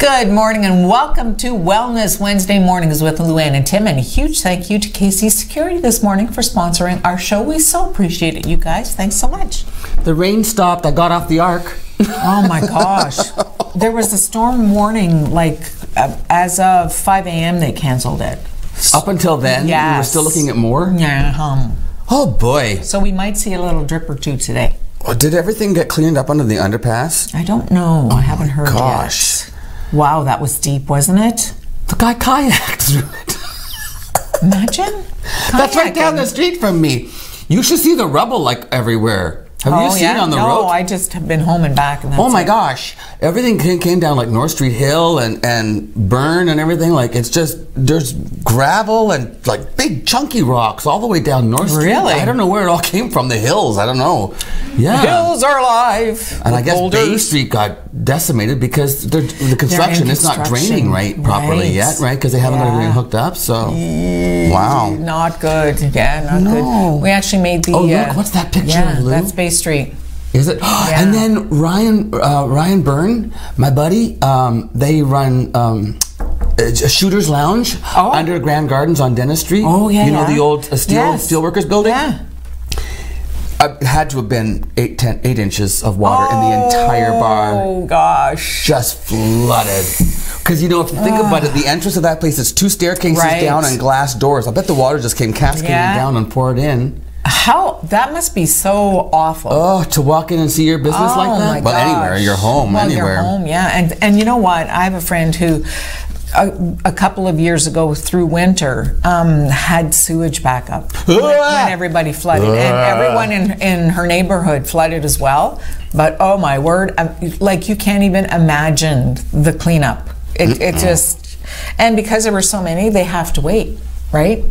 Good morning and welcome to Wellness Wednesday Mornings with Luann and Tim, and a huge thank you to KC Security this morning for sponsoring our show. We so appreciate it, you guys. Thanks so much. The rain stopped. I got off the ark. Oh my gosh. There was a storm warning, like as of 5 a.m. they canceled it. Up until then, yes. We were still looking at more? Yeah. Oh boy. So we might see a little drip or two today. Did everything get cleaned up under the underpass? I don't know. I haven't heard Gosh. yet. Wow, that was deep, wasn't it? The guy kayaked through it. Imagine. That's right down the street from me. You should see the rubble like everywhere. Have you seen it on the road? No, I just have been home and back. And that's oh my gosh. Everything came down like North Street Hill and Burn and everything. Like it's just, there's gravel and like big chunky rocks all the way down North Street. Really? I don't know where it all came from. The hills, I don't know. Yeah. The hills are alive. And I guess boulders. Bay Street got decimated because the construction is not draining properly yet, right? Because they haven't got everything hooked up. So, wow. Not good. Yeah, not good. We actually made the. Oh, look, what's that picture? Yeah, Lou? that's Bay Street. Is it? Yeah. And then Ryan Byrne, my buddy, they run a Shooter's Lounge under Grand Gardens on Dentistry. Oh, yeah. You know the old steelworkers building? Yeah. It had to have been 8 inches of water in the entire bar. Oh gosh. Just flooded. Because you know, if you think about it, the entrance of that place is 2 staircases down and glass doors. I bet the water just came cascading down and poured in. How, that must be so awful. Oh, to walk in and see your business like that? Well, anywhere, you're home, anywhere. You're home, yeah. And you know what? I have a friend who, a couple of years ago through winter, had sewage backup when everybody flooded. And everyone in her neighborhood flooded as well. But oh my word, like you can't even imagine the cleanup. It just, and because there were so many, they have to wait, right?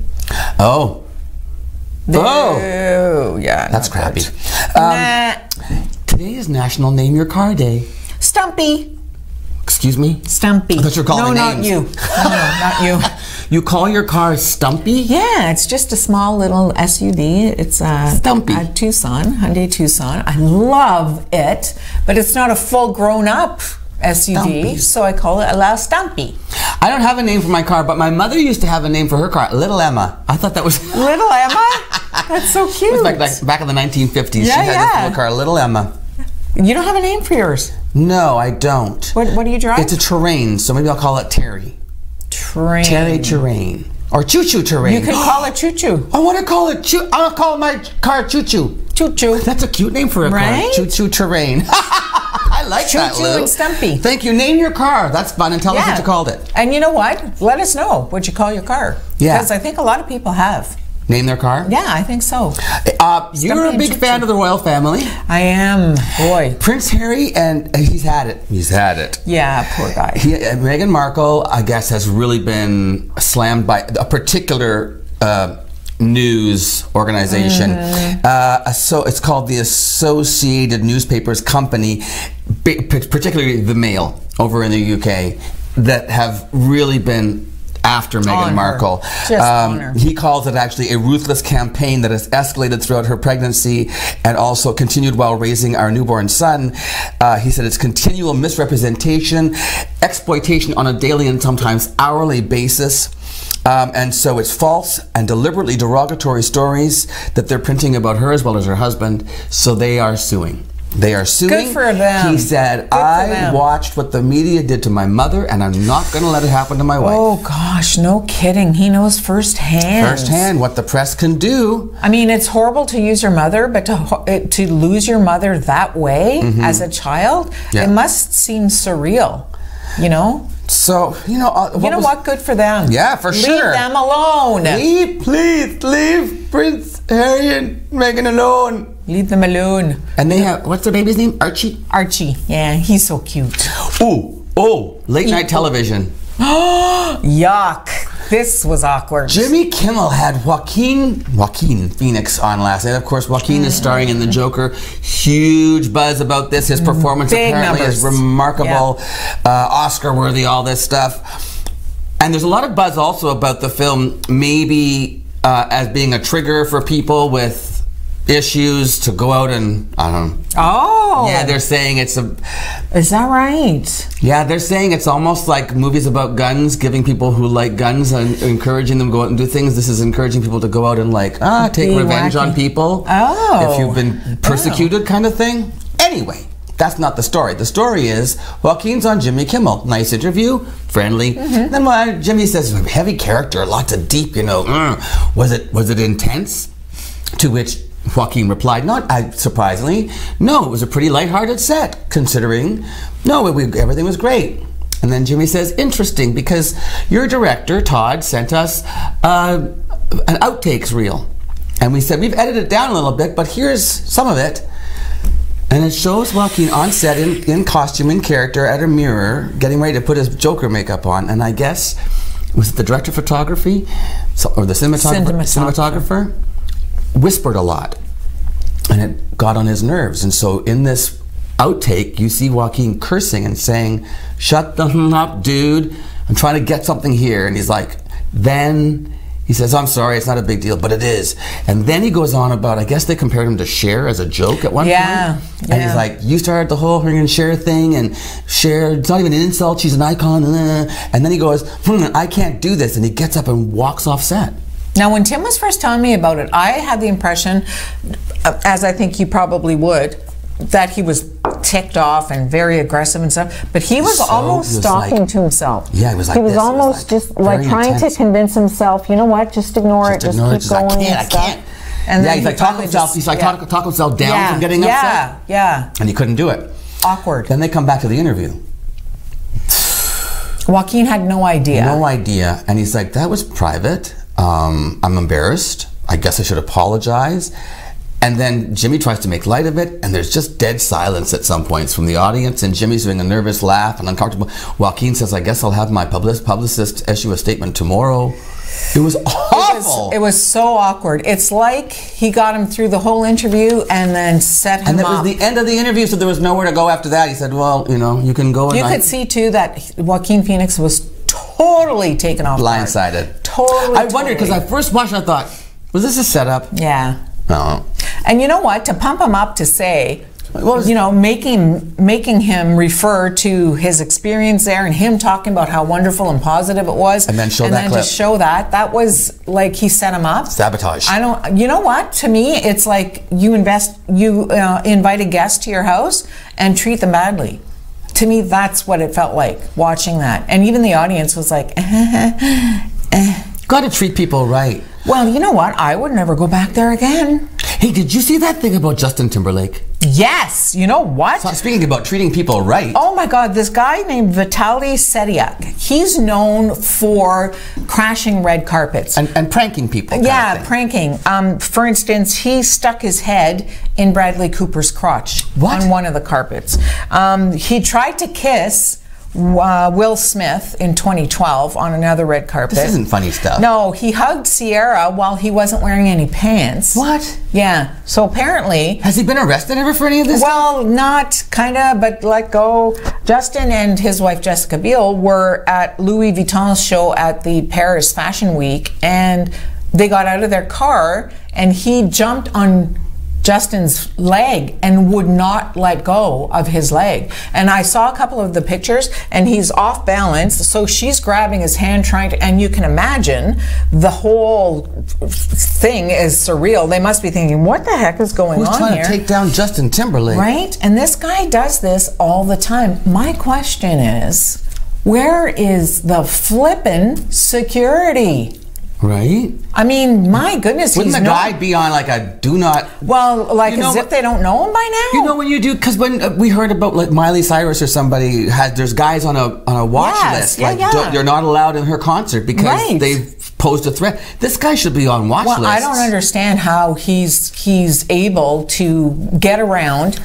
Oh. Yeah. That's crappy. Today is National Name Your Car Day. Stumpy. Excuse me? Stumpy. I thought you were calling names. No, not you. Not you. You call your car Stumpy? Yeah, it's just a small little SUV. It's Stumpy. A Tucson, Hyundai Tucson. I love it, but it's not a full grown-up SUV, Stumpy. so I call it a La Stumpy. I don't have a name for my car, but my mother used to have a name for her car, Little Emma. I thought that was... Little Emma? That's so cute. It was like back in the 1950s. She had this little car, Little Emma. You don't have a name for yours? No, I don't. What do you drive? It's a Terrain, so maybe I'll call it Terry. Terry Terrain. Or Choo Choo Terrain. You could call it Choo Choo. I want to call it Choo. I'll call my car Choo Choo. Choo Choo. That's a cute name for a car. Choo Choo Terrain. I like that, Lou. Choo Choo and Stumpy. Thank you. Name your car. That's fun. And tell us what you called it. And you know what? Let us know what you call your car. Yeah. Because I think a lot of people have. Name their car? Yeah, I think so. You're a big fan of the royal family. I am. Boy. Prince Harry, and he's had it. He's had it. Yeah, poor guy. Meghan Markle, I guess, has really been slammed by a particular news organization. So it's called the Associated Newspapers Company, particularly the Mail over in the UK, that have really been after Meghan Markle. He calls it actually a ruthless campaign that has escalated throughout her pregnancy and also continued while raising our newborn son. He said it's continual misrepresentation, exploitation on a daily and sometimes hourly basis. And so it's false and deliberately derogatory stories that they're printing about her as well as her husband. So they are suing. They are suing. Good for them. He said, I watched what the media did to my mother, and I'm not going to let it happen to my wife. Oh, gosh, no kidding. He knows firsthand. Firsthand what the press can do. I mean, it's horrible to use your mother, but to lose your mother that way as a child, it must seem surreal, you know? So, you know what? Good for them. Yeah, for sure. Leave them alone. Please leave Prince Harry and Meghan alone. Leave them alone. And they have, what's the baby's name? Archie? Archie, yeah, he's so cute. Late night television. Yuck. This was awkward. Jimmy Kimmel had Joaquin Phoenix on last night. Of course, Joaquin is starring in The Joker. Huge buzz about this. His performance apparently is remarkable, Oscar-worthy, all this stuff. And there's a lot of buzz also about the film maybe as being a trigger for people with issues to go out and, I don't know. Oh. Yeah, they're saying it's a... Is that right? Yeah, they're saying it's almost like movies about guns, giving people who like guns and encouraging them to go out and do things. This is encouraging people to go out and like, take revenge on people. Oh. If you've been persecuted kind of thing. Anyway, that's not the story. The story is Joaquin's on Jimmy Kimmel. Nice interview, friendly. Then Jimmy says, heavy character, lots of deep, you know. Was it intense? To which Joaquin replied, not surprisingly, no, it was a pretty lighthearted set, considering, no, everything was great. And then Jimmy says, interesting, because your director, Todd, sent us an outtakes reel. And we said, we've edited it down a little bit, but here's some of it. And it shows Joaquin on set in costume, in character, at a mirror, getting ready to put his Joker makeup on. And I guess, was it the director of photography? Or the cinematographer? Whispered a lot, and it got on his nerves. And so in this outtake, you see Joaquin cursing and saying, shut the up, dude, I'm trying to get something here. And he's like, then he says, I'm sorry, it's not a big deal, but it is. And then he goes on about, I guess they compared him to Cher as a joke at one point. And he's like, you started the whole Ring and Cher thing, and Cher, it's not even an insult, she's an icon. And then he goes, I can't do this. And he gets up and walks off set. Now, when Tim was first telling me about it, I had the impression, as I think you probably would, that he was ticked off and very aggressive and stuff. But he was almost talking to himself. Yeah, he was like he was almost just like trying to convince himself, you know what, just ignore it, just keep going. I can't. And yeah, he's like talk himself down from getting upset. Yeah. And he couldn't do it. Awkward. Then they come back to the interview. Joaquin had no idea. No idea. And he's like, that was private. I'm embarrassed. I guess I should apologize. And then Jimmy tries to make light of it, and there's just dead silence at some points from the audience, and Jimmy's doing a nervous laugh and uncomfortable. Joaquin says, I guess I'll have my publicist issue a statement tomorrow. It was awful. It was so awkward. It's like he got him through the whole interview and then set him up. And that was the end of the interview, so there was nowhere to go after that. He said, well, you know, you can go. You could see, too, that Joaquin Phoenix was totally taken off guard. Blindsided. Totally. I wondered, because I first watched it, I thought, was this a setup? Yeah. No. And you know what? To pump him up, to say, you know, making him refer to his experience there and him talking about how wonderful and positive it was, and then just show that was like he set him up. Sabotage. You know what? To me, it's like you invite a guest to your house and treat them badly. To me, that's what it felt like watching that, and even the audience was like, Got to treat people right. Well, you know what? I would never go back there again. Hey, did you see that thing about Justin Timberlake? Yes. You know what? Speaking about treating people right. Oh my God, this guy named Vitaly Sedyak, he's known for crashing red carpets. And pranking people. Yeah, pranking. For instance, he stuck his head in Bradley Cooper's crotch on one of the carpets. He tried to kiss Will Smith in 2012 on another red carpet. This isn't funny stuff. No, he hugged Sierra while he wasn't wearing any pants. What? Yeah. So apparently... Has he been arrested ever for any of this? Well, not kind of, but let go. Justin and his wife Jessica Biel were at Louis Vuitton's show at the Paris Fashion Week, and they got out of their car and he jumped on Justin's leg and would not let go of his leg. And I saw a couple of the pictures and he's off balance, so she's grabbing his hand trying to, and you can imagine the whole thing is surreal. They must be thinking, what the heck is going on here? Who's trying to take down Justin Timberlake? Right? And this guy does this all the time. My question is, where is the flippin' security? Right? I mean, my goodness, wouldn't the guy be on like a do not... Well, like as if they don't know him by now? You know when you do, because when we heard about like Miley Cyrus or somebody, there's guys on a watch list. They're not allowed in her concert because they've posed a threat. This guy should be on watch lists. I don't understand how he's able to get around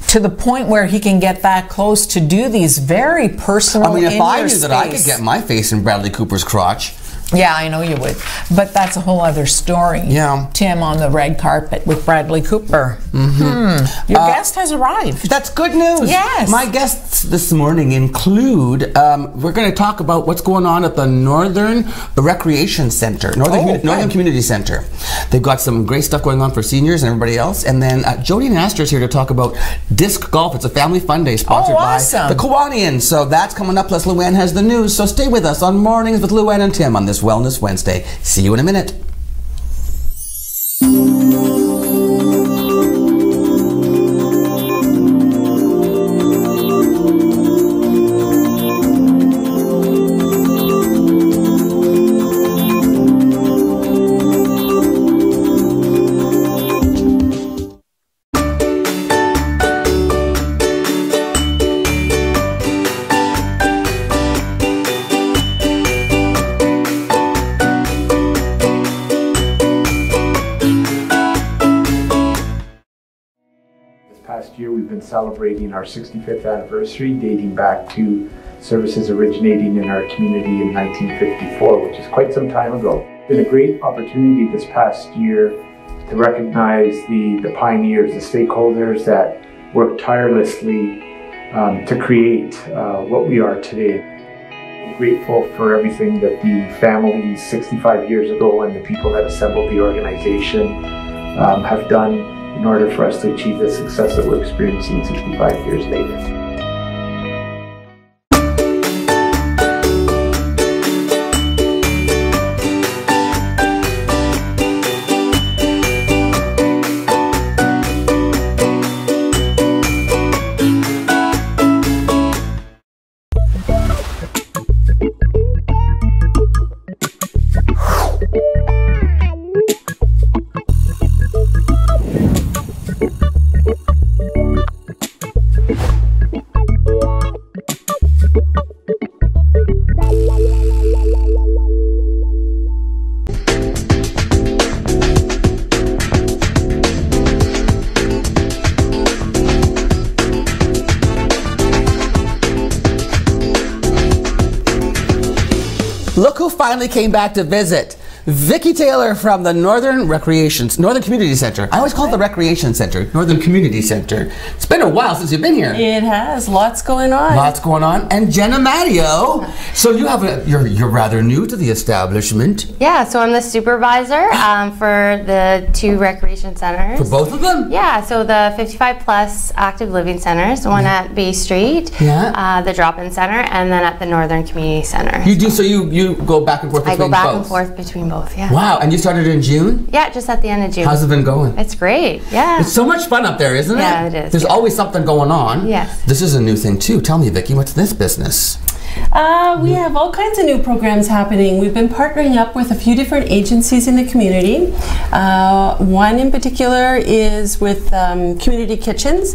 to the point where he can get that close to do these very personal. I mean, if I knew that I could get my face in Bradley Cooper's crotch, Yeah, I know you would. But that's a whole other story. Yeah. Tim on the red carpet with Bradley Cooper. Your guest has arrived. That's good news. Yes. My guests this morning include, we're going to talk about what's going on at the Northern Recreation Center, Northern Community Center. They've got some great stuff going on for seniors and everybody else. And then Jody and Astor is here to talk about disc golf. It's a family fun day sponsored by the Kiwanis. So that's coming up, plus Luann has the news. So stay with us on Mornings with Luann and Tim on this Wellness Wednesday. See you in a minute. Last year we've been celebrating our 65th anniversary, dating back to services originating in our community in 1954, which is quite some time ago. It's been a great opportunity this past year to recognize the pioneers, the stakeholders that worked tirelessly to create what we are today. I'm grateful for everything that the families 65 years ago and the people that assembled the organization have done in order for us to achieve the success that we're experiencing 65 years later. Look who finally came back to visit. Vicki Taylor from the Northern Community Center. I always call it the Recreation Center, Northern Community Center. It's been a while since you've been here. It has. Lots going on. Lots going on. And Jenna Matteo. So you have you're rather new to the establishment. Yeah, so I'm the supervisor for the two recreation centers. For both of them? Yeah, so the 55 plus active living centers, one at Bay Street, the drop-in center, and then at the Northern Community Center. You do, so you go back and forth between both? I go back and forth between both, yeah. Wow, and you started in June? Yeah, just at the end of June. How's it been going? It's great, yeah. It's so much fun up there, isn't it? Yeah, it is. There's always something going on. Yes. This is a new thing too. Tell me, Vicki, what's this business? We have all kinds of new programs happening. We've been partnering up with a few different agencies in the community. One in particular is with community kitchens.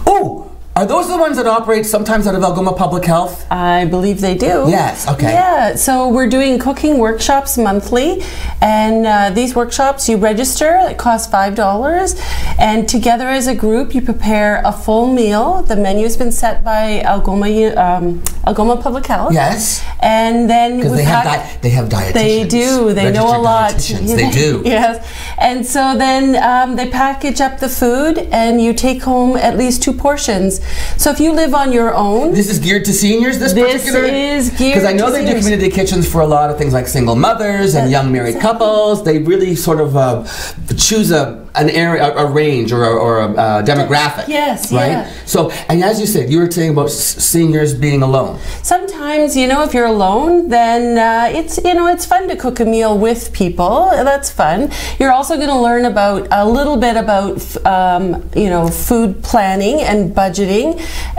Oh! Are those the ones that operate sometimes out of Algoma Public Health? I believe they do. Yes, okay. Yeah, so we're doing cooking workshops monthly, and these workshops, you register, it costs $5, and together as a group you prepare a full meal. The menu has been set by Algoma Public Health. Yes. And then because they have dietitians. They do. They know a lot. They do. Yes. And so then they package up the food, and you take home at least 2 portions. So if you live on your own, this is geared to seniors. This particular is geared because I know to they seniors. do community kitchens for a lot of things like single mothers and young married couples. They really sort of choose an area, a range, or a demographic. Yes. Right. Yeah. So, and as you said, you were saying about seniors being alone. Sometimes, if you're alone, then it's fun to cook a meal with people. That's fun. You're also going to learn a little bit about food planning and budgeting,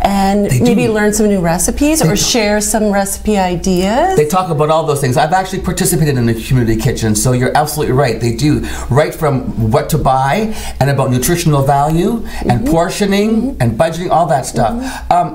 and maybe learn some new recipes or share some recipe ideas. They talk about all those things. I've actually participated in a community kitchen, so you're absolutely right. They do, right from what to buy and about nutritional value and portioning and budgeting, all that stuff.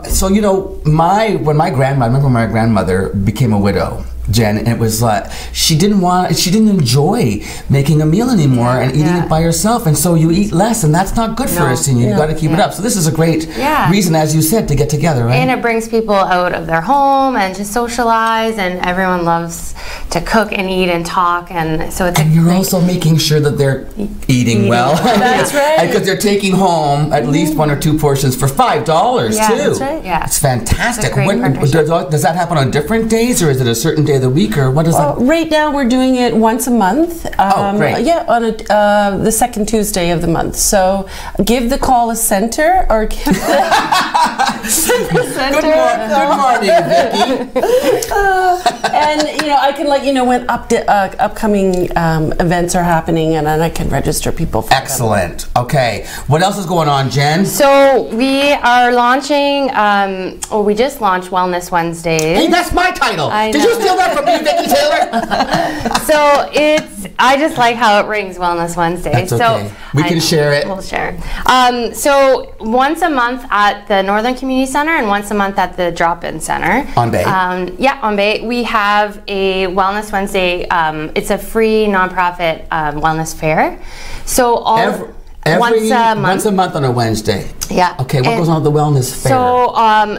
So when my grandmother became a widow, Jen, and it was like she didn't enjoy making a meal anymore and eating it by herself, and so you eat less, and that's not good for a senior. You got to keep it up. So this is a great reason, as you said, to get together, right? And it brings people out of their home and to socialize, and everyone loves to cook and eat and talk, and so it's. And you're also making sure that they're eating well. That's right. Because they're taking home at least 1 or 2 portions for $5 too. That's right. Yeah, it's fantastic. It's a great partnership. Does that happen on different days, or is it a certain day of the week, or what is that? Right now we're doing it once a month. Great. Yeah, on the second Tuesday of the month. So give the Kiwanis Center or give the center. Good morning, Vicki. And I can let you know when upcoming events are happening, and then I can register people for Excellent. Them. Okay. What else is going on, Jen? So we are launching. We just launched Wellness Wednesdays. Hey, that's my title. Did you steal that from me, Vicki Taylor? So I just like how it rings, Wellness Wednesdays. That's okay. So we can share it. We'll share. So once a month at the Northern Community Center and once a month at the Drop-In Center. On Bay. On Bay. We have a Wellness Wednesday. It's a free nonprofit wellness fair. So once a month on a Wednesday. Yeah. Okay, what goes on at the wellness fair? So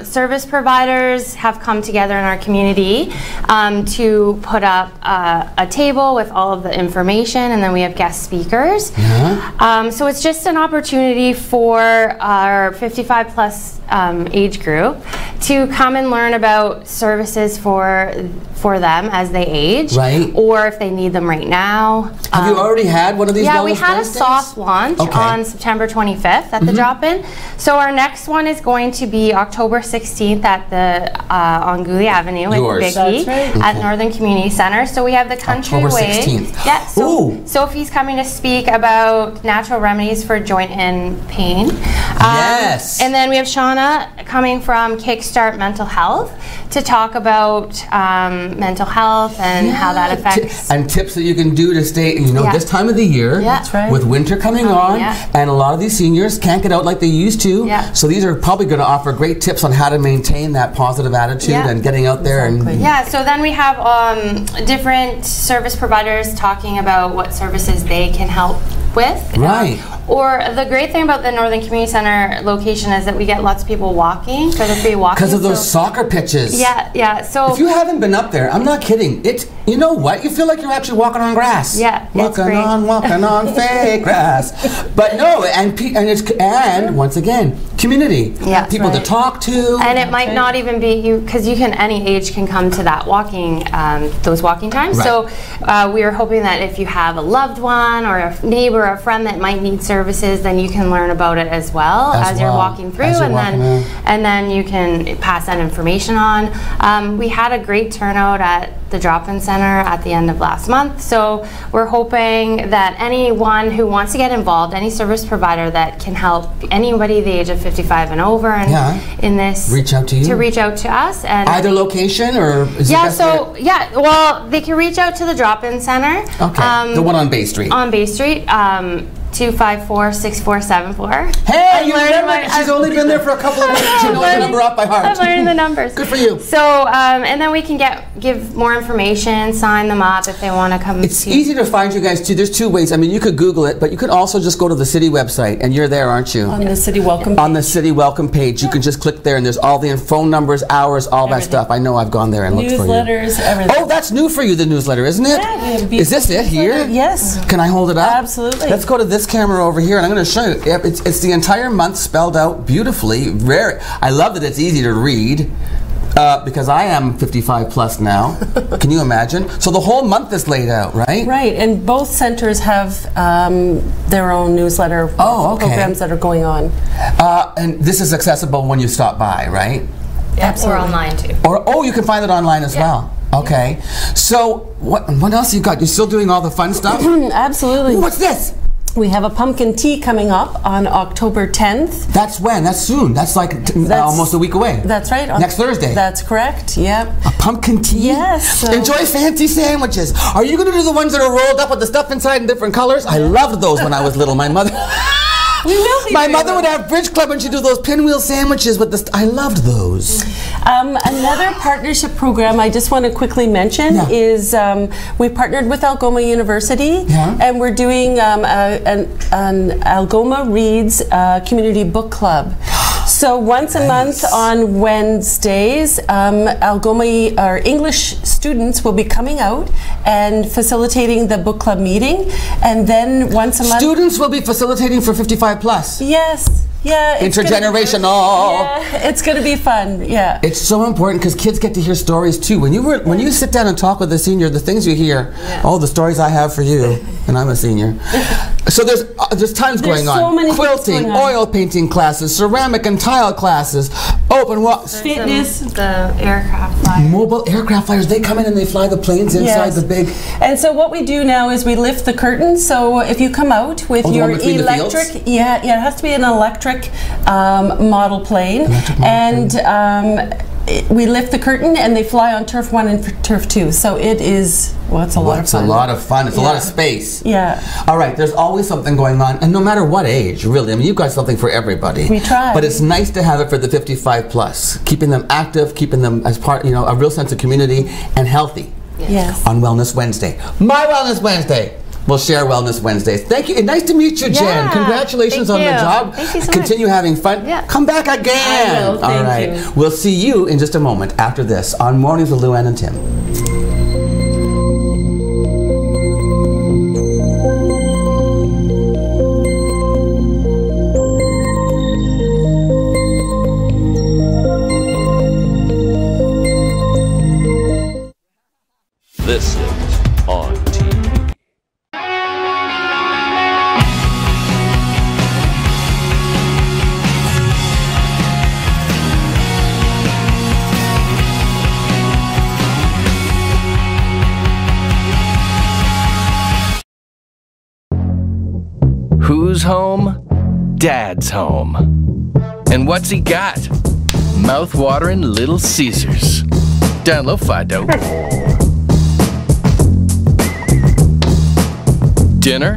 service providers have come together in our community to put up a table with all of the information, and then we have guest speakers. Yeah. So it's just an opportunity for our 55 plus age group to come and learn about services for them as they age, right? Or if they need them right now. Have you already had one of these? Yeah, we had Wednesdays? A soft launch on September 25th at the Drop-In. So our next one is going to be October 16th at the on Gooley Avenue with Vicki at Northern Community Center. So we have the Country October Way. 16th. Yeah. So Sophie's coming to speak about natural remedies for joint and pain. Yes. And then we have Shauna coming from Kickstart Mental Health to talk about mental health and how that affects and tips that you can do to stay. This time of the year, with winter coming on, and a lot of these seniors can't get out like they used to. Yeah. So these are probably going to offer great tips on how to maintain that positive attitude and getting out there. Exactly. And so then we have different service providers talking about what services they can help with. Right. Or the great thing about the Northern Community Center location is that we get lots of people walking for the free walking. Because of those soccer pitches. Yeah. So if you haven't been up there, I'm not kidding. It's you feel like you're actually walking on grass. Yeah. Walking on fake grass. But no, and once again, community. Yeah. People to talk to. And it might not even be you, because any age can come to that walking, those walking times. Right. So we are hoping that if you have a loved one or a neighbor or a friend that might need services, then you can learn about it as you're walking through, and then you can pass that information on. We had a great turnout at the Drop-In Center at the end of last month, so we're hoping that anyone who wants to get involved, any service provider that can help anybody the age of 55 and over, and in this, reach out to you, to reach out to us, and either location or well, they can reach out to the Drop-In Center. Okay, the one on Bay Street. On Bay Street. 254-6474. Hey, you remember? She's only been there for a couple of weeks. She knows the number off by heart. I'm learning the numbers. Good for you. So, and then we can give more information, sign them up if they want to come. It's easy to find you guys too. There's 2 ways. I mean, you could Google it, but you could also just go to the city website, and you're there, aren't you? On the city welcome page. On the city welcome page. You can just click there, and there's all the phone numbers, hours, all that stuff. I know I've gone there and looked for you. Newsletters, everything. Oh, that's new for you, the newsletter, isn't it? Yeah, is this it here? Yes. Can I hold it up? Absolutely. Let's go to this camera over here, and I'm going to show you. Yep, it's the entire month spelled out beautifully. I love that it's easy to read. Because I am 55 plus now. Can you imagine? So the whole month is laid out, right? Right, and both centers have their own newsletter programs that are going on. And this is accessible when you stop by, right? Absolutely. Or online too. You can find it online as well. Okay. So what else you got? You're still doing all the fun stuff? Absolutely. Ooh, what's this? We have a pumpkin tea coming up on October 10th. That's when? That's soon. That's like almost a week away. That's right. Next Thursday. That's correct. Yep. A pumpkin tea? Yes. Enjoy fancy sandwiches. Are you going to do the ones that are rolled up with the stuff inside in different colors? I loved those when I was little. My mother... We will be My doing mother those. would have bridge club and she'd do those pinwheel sandwiches with the. I loved those. Another partnership program I just want to quickly mention is we partnered with Algoma University, and we're doing an Algoma Reads Community Book Club. So once a month on Wednesdays, Algoma, our English students will be coming out and facilitating the book club meeting, and then once a month... Students will be facilitating for 55 plus. Yes. Yeah, Intergenerational. It's going to be fun. Yeah, it's so important because kids get to hear stories too. When you sit down and talk with a senior, the things you hear, the stories I have for you, and I'm a senior. So there's tons going on. So many quilting, oil painting classes, ceramic and tile classes, open fitness, the aircraft flyers. Mobile aircraft flyers. They come in and they fly the planes inside the big. And so what we do now is we lift the curtain. So if you come out with your electric, it has to be an electric model plane, we lift the curtain and they fly on Turf 1 and Turf 2. So it is, it's a lot of fun. It's a lot of fun. It's a lot of space. Yeah. All right, there's always something going on, and no matter what age, really. I mean, you've got something for everybody. We try. But it's nice to have it for the 55 plus, keeping them active, keeping them as part, a real sense of community and healthy. Yes. On Wellness Wednesday. My Wellness Wednesday. We'll share Wellness Wednesdays. Thank you. And nice to meet you, Jen. Congratulations on the job. Thank you so Continue having fun. Yeah. Come back again. I will. All right. You. We'll see you in just a moment after this on Mornings with Luann and Tim. This is ONNtv. Who's home? Dad's home. And what's he got? Mouth-watering Little Caesars. Download Fido. Dinner?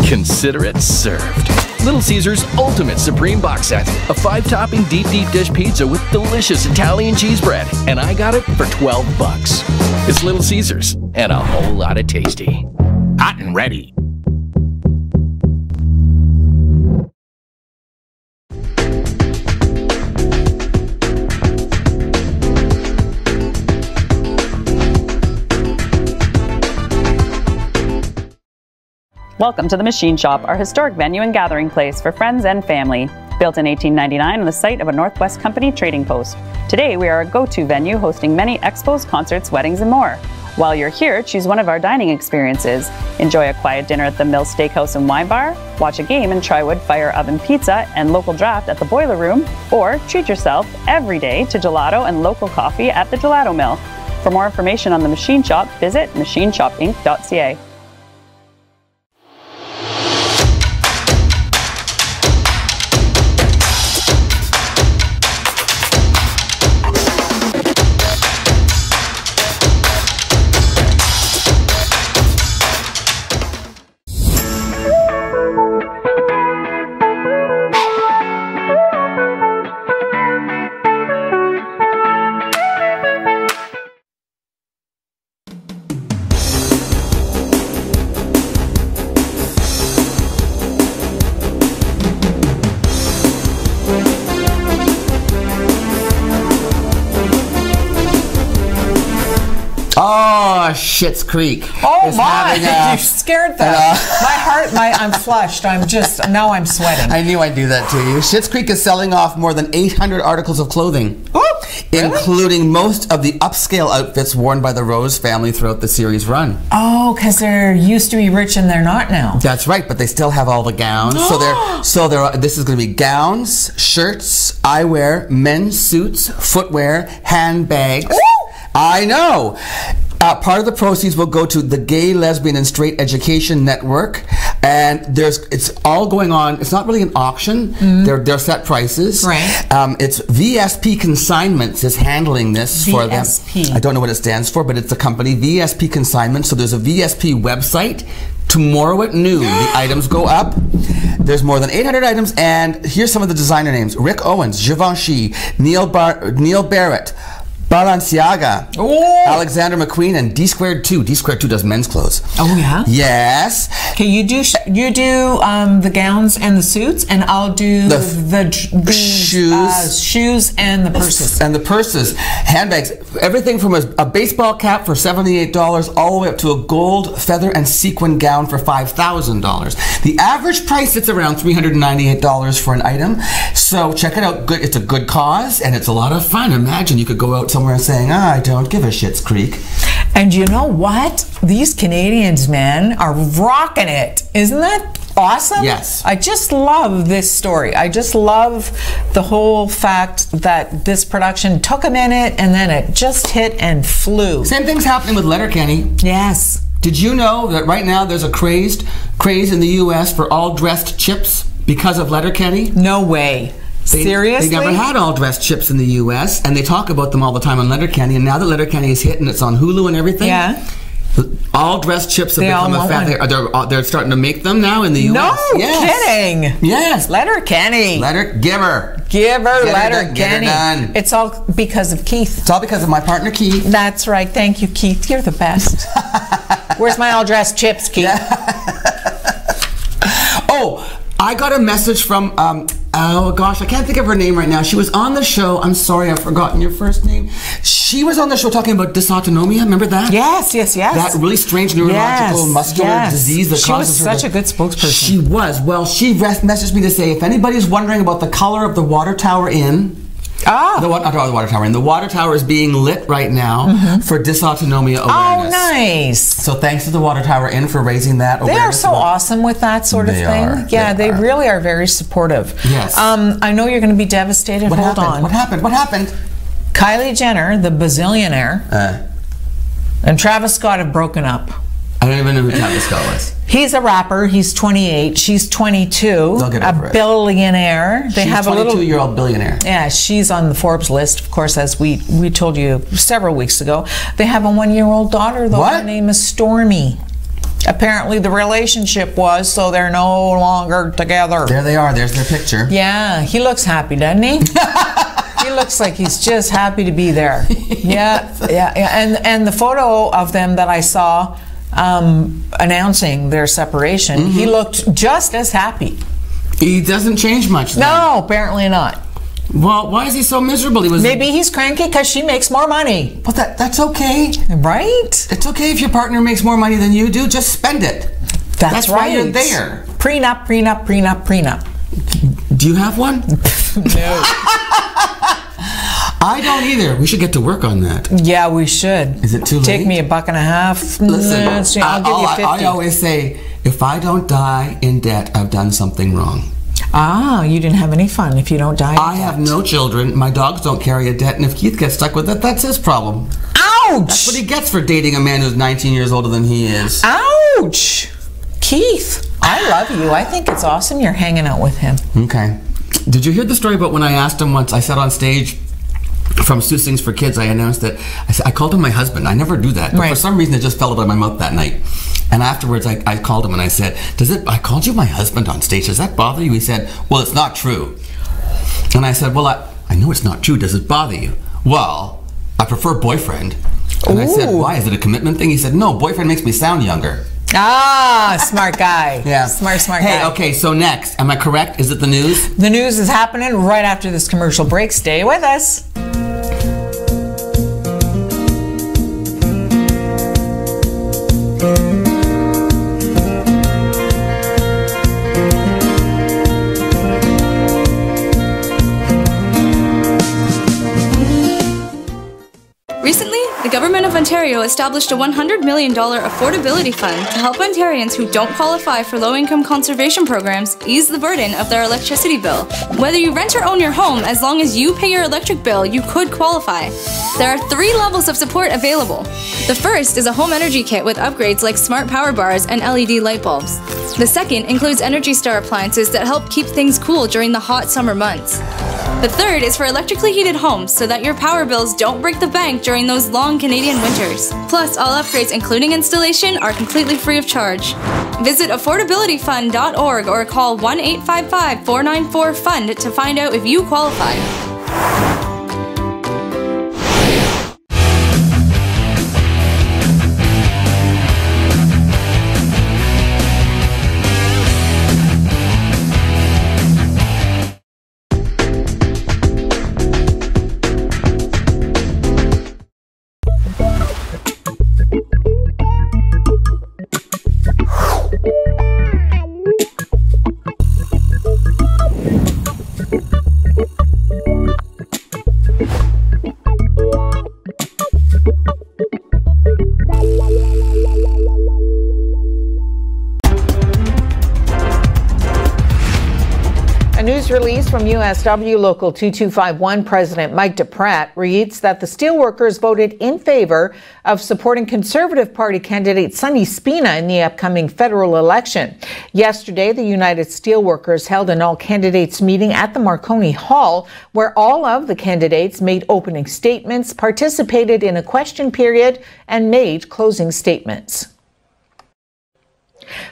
Consider it served. Little Caesars Ultimate Supreme Box Set. A 5-topping deep dish pizza with delicious Italian cheese bread. And I got it for $12. It's Little Caesars and a whole lot of tasty. Hot and ready. Welcome to the Machine Shop, our historic venue and gathering place for friends and family. Built in 1899 on the site of a Northwest Company trading post. Today we are a go-to venue hosting many expos, concerts, weddings, and more. While you're here, choose one of our dining experiences. Enjoy a quiet dinner at the Mill Steakhouse and Wine Bar, watch a game in Trywood Fire Oven Pizza and local draft at the Boiler Room, or treat yourself every day to gelato and local coffee at the Gelato Mill. For more information on the Machine Shop, visit machineshopinc.ca. Oh, Schitt's Creek. Oh my! You scared them. My heart, I'm flushed. Now I'm sweating. I knew I'd do that to you. Schitt's Creek is selling off more than 800 articles of clothing, including most of the upscale outfits worn by the Rose family throughout the series run. Oh, because they're used to be rich and they're not now. That's right, but they still have all the gowns. This is going to be gowns, shirts, eyewear, men's suits, footwear, handbags. Ooh! I know. Part of the proceeds will go to the Gay, Lesbian, and Straight Education Network, and it's all going on. It's not really an auction; they're set prices. Right. It's VSP Consignments is handling this for them. I don't know what it stands for, but it's a company, VSP Consignments. So there's a VSP website. Tomorrow at noon, the items go up. There's more than 800 items, and here's some of the designer names: Rick Owens, Givenchy, Neil Barrett, Balenciaga, Alexander McQueen, and D2. D2 does men's clothes. Oh yeah. Yes. Okay, you do the gowns and the suits, and I'll do the shoes and the purses. And the purses, handbags, everything from a baseball cap for $78 all the way up to a gold feather and sequin gown for $5,000. The average price sits around $398 for an item. So check it out. Good. It's a good cause, and it's a lot of fun. Imagine you could go out somewhere saying, I don't give a shit's creek. And you know what? These Canadians, man, are rocking it. Isn't that awesome? Yes. I just love this story. I just love the whole fact that this production took a minute and then it just hit and flew. Same thing's happening with Letterkenny. Yes. Did you know that right now there's a craze in the U.S. for all-dressed chips because of Letterkenny? No way. Seriously? They never had all-dressed chips in the U.S., and they talk about them all the time on Letterkenny, and now that Letterkenny is hit and it's on Hulu and everything, all-dressed chips have become a fad. They're starting to make them now in the U.S. No kidding. Yes. Letterkenny. Give her Letterkenny. Get her done. It's all because of Keith. It's all because of my partner, Keith. That's right. Thank you, Keith. You're the best. Where's my all-dressed chips, Keith? Oh, I got a message from, oh gosh, I can't think of her name right now. She was on the show. I'm sorry, I've forgotten your first name. She was on the show talking about dysautonomia. Remember that? Yes. That really strange neurological muscular disease that causes her. She was such a good spokesperson. She was. Well, she messaged me to say, if anybody's wondering about the color of the water tower inn, the water tower is being lit right now for dysautonomia awareness. Oh, nice. So thanks to the Water Tower Inn for raising that awareness. They are so awesome with that sort of thing. Yeah, they really are very supportive. Yes. I know you're going to be devastated. Hold on. What happened? Kylie Jenner, the bazillionaire, and Travis Scott have broken up. I don't even know who Travis Scott was. He's a rapper. He's 28. She's 22. They'll get over it. Billionaire. They have a 22-year-old billionaire. Yeah, she's on the Forbes list, of course, as we told you several weeks ago. They have a 1-year-old daughter, though. What? Her name is Stormy. Apparently the relationship was, so they're no longer together. There they are. There's their picture. Yeah, he looks happy, doesn't he? He looks like he's just happy to be there. Yeah. And the photo of them that I saw announcing their separation, he looked just as happy. He doesn't change much then. No, apparently not. Well, why is he so miserable? Maybe he's cranky because she makes more money. But that's okay. Right? It's okay if your partner makes more money than you do. Just spend it. That's right. Why you're there. Prenup. Do you have one? No. I don't either. We should get to work on that. Yeah, we should. Is it too late? Take me $1.50. Listen, I'll give you 50. I always say, if I don't die in debt, I've done something wrong. Ah, you didn't have any fun if you don't die in debt. I have no children. My dogs don't carry a debt, and if Keith gets stuck with it, that's his problem. Ouch! That's what he gets for dating a man who's 19 years older than he is. Ouch! Keith, I love you. I think it's awesome you're hanging out with him. Okay. Did you hear the story about when I asked him once, I sat on stage from Sue Sings for Kids, I announced that, I called him my husband. I never do that, but for some reason it just fell out of my mouth that night. And afterwards I called him and I said, I called you my husband on stage, does that bother you? He said, well, it's not true. And I said, well, I know it's not true, does it bother you? Well, I prefer boyfriend. And I said, why, is it a commitment thing? He said, no, boyfriend makes me sound younger. Ah, smart guy. Yeah. Smart guy. Hey, okay, so next, am I correct? Is it the news? The news is happening right after this commercial break. Stay with us. Recently, the Government of Ontario established a $100 million affordability fund to help Ontarians who don't qualify for low-income conservation programs ease the burden of their electricity bill. Whether you rent or own your home, as long as you pay your electric bill, you could qualify. There are 3 levels of support available. The first is a home energy kit with upgrades like smart power bars and LED light bulbs. The second includes Energy Star appliances that help keep things cool during the hot summer months. The third is for electrically heated homes so that your power bills don't break the bank during those long Canadian winters. Plus, all upgrades including installation are completely free of charge. Visit affordabilityfund.org or call 1-855-494-FUND to find out if you qualify. A news release from USW Local 2251 President Mike DePratt reads that the steelworkers voted in favor of supporting Conservative Party candidate Sonny Spina in the upcoming federal election. Yesterday, the United Steelworkers held an all-candidates meeting at the Marconi Hall, where all of the candidates made opening statements, participated in a question period, and made closing statements.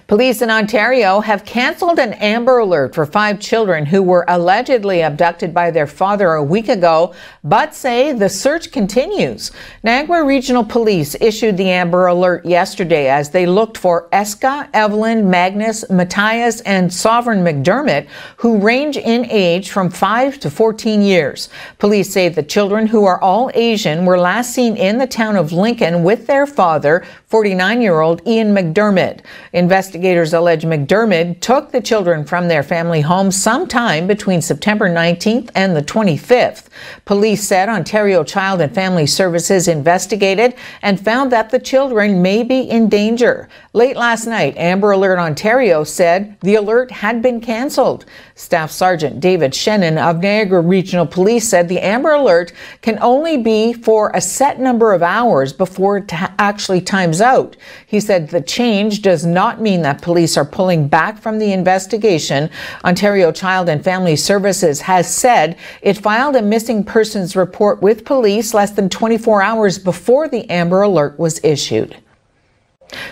Police in Ontario have cancelled an Amber Alert for 5 children who were allegedly abducted by their father a week ago, but say the search continues. Niagara Regional Police issued the Amber Alert yesterday as they looked for Eska, Evelyn, Magnus, Matthias, and Sovereign McDermott, who range in age from 5 to 14 years. Police say the children, who are all Asian, were last seen in the town of Lincoln with their father, 49-year-old Ian McDermott. Investigators allege McDermott took the children from their family home sometime between September 19th and the 25th. Police said Ontario Child and Family Services investigated and found that the children may be in danger. Late last night, Amber Alert Ontario said the alert had been cancelled. Staff Sergeant David Shannon of Niagara Regional Police said the Amber Alert can only be for a set number of hours before it actually times out. He said the change does not mean that police are pulling back from the investigation. Ontario Child and Family Services has said it filed a missing persons report with police less than 24 hours before the Amber Alert was issued.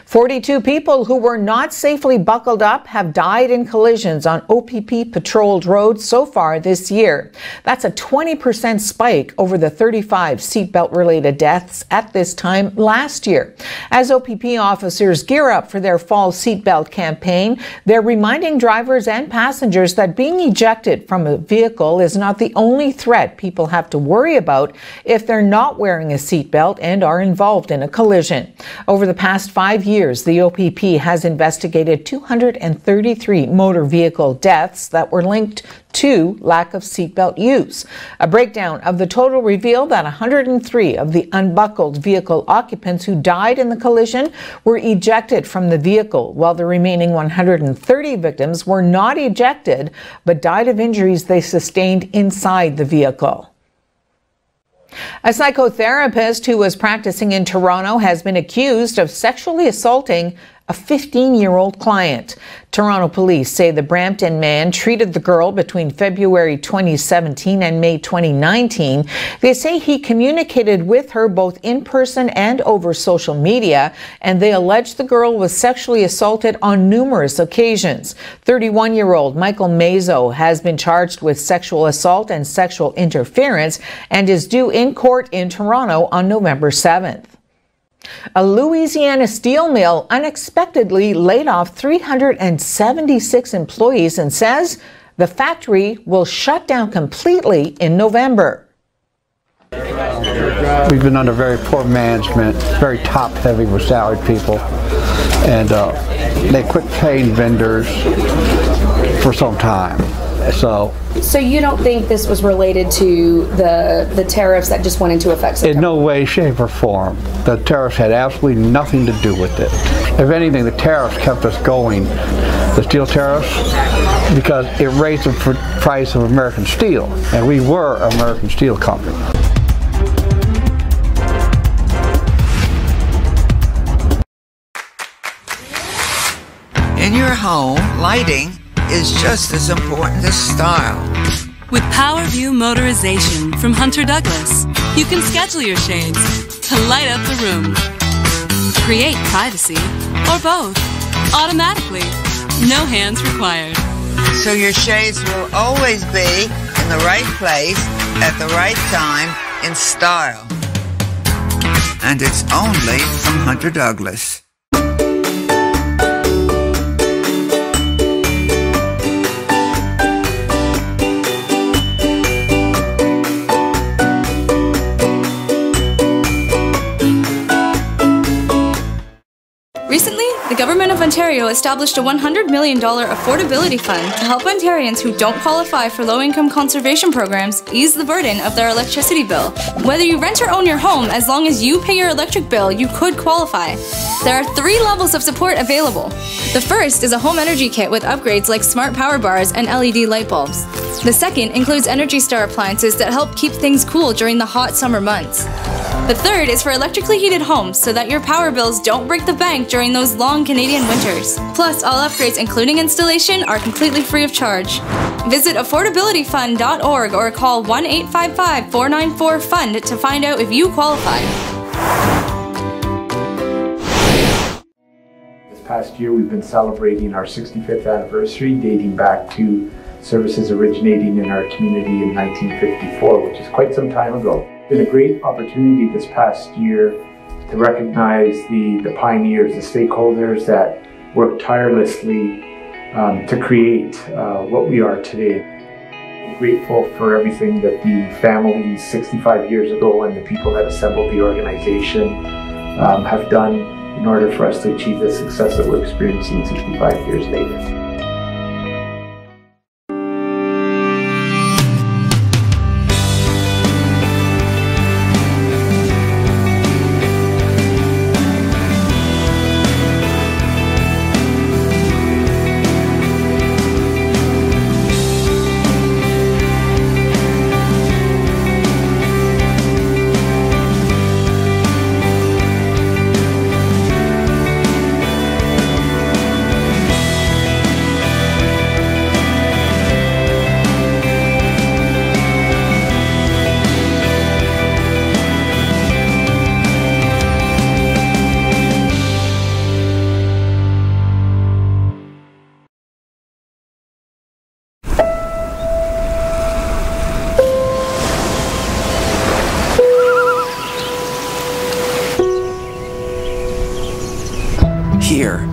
42 people who were not safely buckled up have died in collisions on OPP patrolled roads so far this year. That's a 20% spike over the 35 seatbelt related deaths at this time last year. As OPP officers gear up for their fall seatbelt campaign, they're reminding drivers and passengers that being ejected from a vehicle is not the only threat people have to worry about if they're not wearing a seatbelt and are involved in a collision. Over the past 5 years, the OPP has investigated 233 motor vehicle deaths that were linked to lack of seatbelt use. A breakdown of the total revealed that 103 of the unbuckled vehicle occupants who died in the collision were ejected from the vehicle, while the remaining 130 victims were not ejected but died of injuries they sustained inside the vehicle. A psychotherapist who was practicing in Toronto has been accused of sexually assaulting a 15-year-old client. Toronto police say the Brampton man treated the girl between February 2017 and May 2019. They say he communicated with her both in person and over social media, and they allege the girl was sexually assaulted on numerous occasions. 31-year-old Michael Mazo has been charged with sexual assault and sexual interference and is due in court in Toronto on November 7th. A Louisiana steel mill unexpectedly laid off 376 employees and says the factory will shut down completely in November. We've been under very poor management, very top-heavy with salaried people, and they quit paying vendors for some time. So you don't think this was related to the tariffs that just went into effect? In no way, shape, or form. The tariffs had absolutely nothing to do with it. If anything, the tariffs kept us going, the steel tariffs, because it raised the price of American steel, and we were an American steel company. In your home, lighting is just as important as style. With PowerView Motorization from Hunter Douglas, you can schedule your shades to light up the room, create privacy, or both. automatically. No hands required. So your shades will always be in the right place at the right time in style. And it's only from Hunter Douglas. Recently, the Government of Ontario established a $100 million affordability fund to help Ontarians who don't qualify for low-income conservation programs ease the burden of their electricity bill. Whether you rent or own your home, as long as you pay your electric bill, you could qualify. There are 3 levels of support available. The first is a home energy kit with upgrades like smart power bars and LED light bulbs. The second includes Energy Star appliances that help keep things cool during the hot summer months. The third is for electrically heated homes so that your power bills don't break the bank during those long Canadian winters. Plus, all upgrades including installation are completely free of charge. Visit affordabilityfund.org or call 1-855-494-FUND to find out if you qualify. This past year we've been celebrating our 65th anniversary, dating back to services originating in our community in 1954, which is quite some time ago. It's been a great opportunity this past year to recognize the pioneers, the stakeholders that worked tirelessly to create what we are today. I'm grateful for everything that the families 65 years ago and the people that assembled the organization have done in order for us to achieve the success that we're experiencing 65 years later. Here,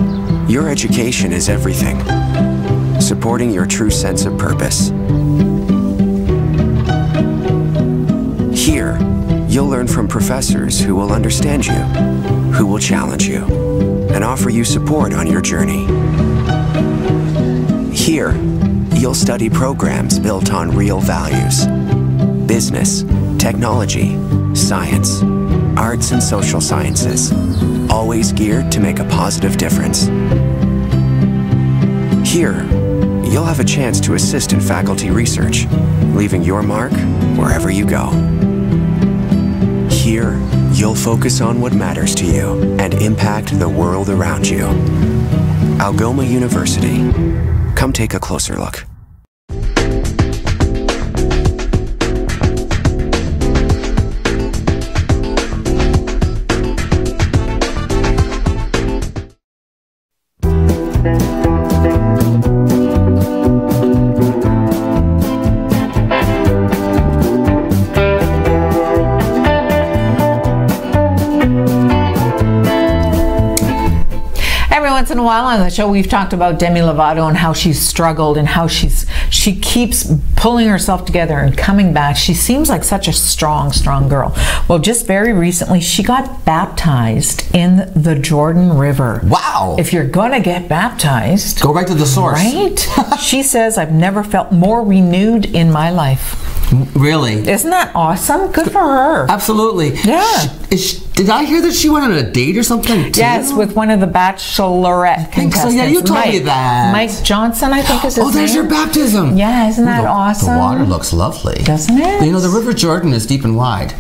your education is everything, supporting your true sense of purpose. Here, you'll learn from professors who will understand you, who will challenge you, and offer you support on your journey. Here, you'll study programs built on real values: business, technology, science, arts and social sciences, always geared to make a positive difference. Here, you'll have a chance to assist in faculty research, leaving your mark wherever you go. Here, you'll focus on what matters to you and impact the world around you. Algoma University. Come take a closer look. Once in a while on the show we've talked about Demi Lovato and how she's struggled and how she keeps pulling herself together and coming back. She seems like such a strong girl. Well, just very recently she got baptized in the Jordan River. Wow. If you're gonna get baptized, go right to the source. Right? She says, I've never felt more renewed in my life. Really? Isn't that awesome? Good for her. Absolutely. Yeah. Did I hear that she went on a date or something too? Yes, with one of the Bachelorette contestants. So, yeah, you told me that. Mike Johnson, I think is his name. Oh, there's your baptism. Yeah, isn't that awesome? The water looks lovely. Doesn't it? You know, the River Jordan is deep and wide.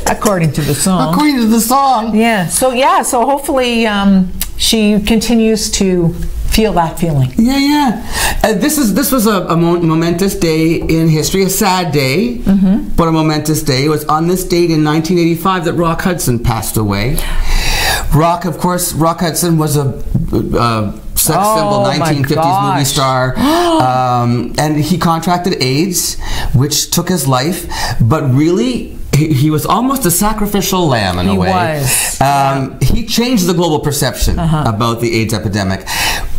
According to the song. According to the song. Yeah. So hopefully she continues to feel that feeling. Yeah. This was a momentous day in history, a sad day, but a momentous day. It was on this date in 1985 that Rock Hudson passed away. Rock, of course, Rock Hudson was a sex symbol, 1950s movie star. And he contracted AIDS, which took his life. But really, he was almost a sacrificial lamb in a way. He changed the global perception about the AIDS epidemic.